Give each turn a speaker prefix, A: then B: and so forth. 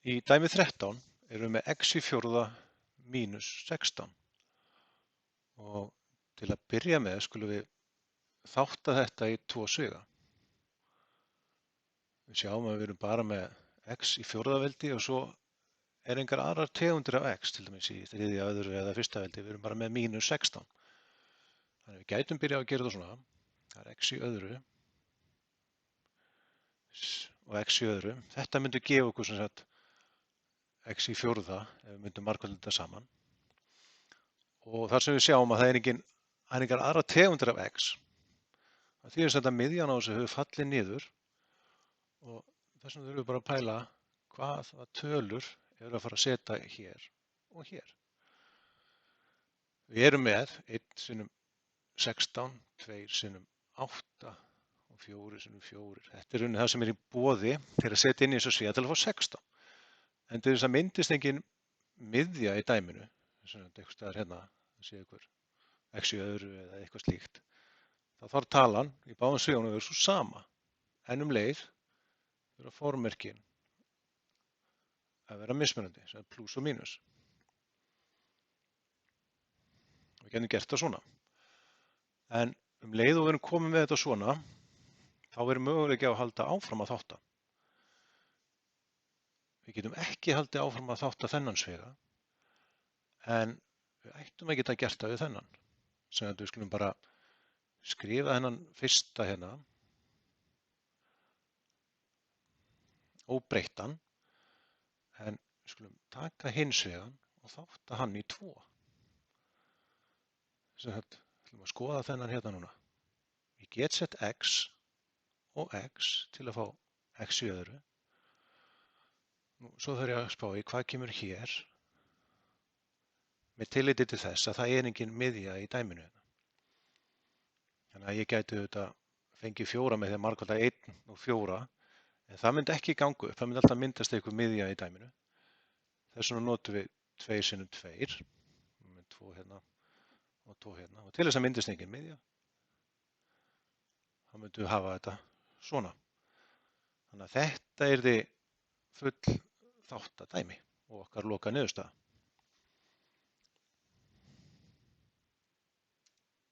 A: Í dæmi 13 erum við með x í fjórða mínus 16 og til að byrja með skulum við þátta þetta í tvo sviga. Við sjáum að við erum bara með x í fjórðaveldi og svo er engar aðrar tegundir af x, til dæmis í þriðja, öðru eða fyrsta veldi, við erum bara með mínus 16. Þannig við gætum byrjað að gera það svona, það er x í öðru og x í öðru. Þetta myndi gefa okkur sem sagt x í fjórða ef við myndum margfalda þetta saman. Og þar sem við sjáum að það er engar aðrar tegundir af x, það þýðir sem þetta miðjan á þessu hefur fallið niður og þess vegna þurfum við bara að pæla hvaða tölur eru að fara að setja hér og hér. Við erum með 1 sinnum 16, 2 sinnum 8 og 4 sinnum 4. Þetta er það sem er í boði til að setja inn í þessu sviga til að fá 16. En til þess að myndist engin miðja í dæminu, eitthvað staðar hérna, það sé ykkur x í öðru eða eitthvað slíkt, þá þarf talan í báðum svigunum að vera svo sama. En leið þurfa formerkin að vera mismunandi, sem er plús og mínus. Við getum gert það svona. En leið og við erum komið með þetta svona, þá er möguleiki á að halda áfram að þátta. Við getum ekki haldið áfram að þátta þennan sviga, en við ættum að geta gert það við þennan. Sem að við skulum bara skrifa þennan fyrsta hérna, óbreyttan, en við skulum taka hinn svigan og þátta hann í 2. Sem að við ætlum að skoða þennan hérna núna. Ég get sett x og x til að fá x í öðru. Svo þarf ég að spá í hvað kemur hér með tilliti til þess að það er engin miðja í dæminu. Þannig að ég gæti auðvitað fengið 4 með því að margfalda 1 og 4, en það myndi ekki ganga upp, það myndi alltaf myndast einhver miðja í dæminu. Þess vegna notum við 2 sinnum 2, með 2 hérna og 2 hérna. Og til þess að myndast engin miðja, þá myndum við hafa þetta svona. Þannig að þetta yrði full þáttadæmi og okkar loka niðurstaða.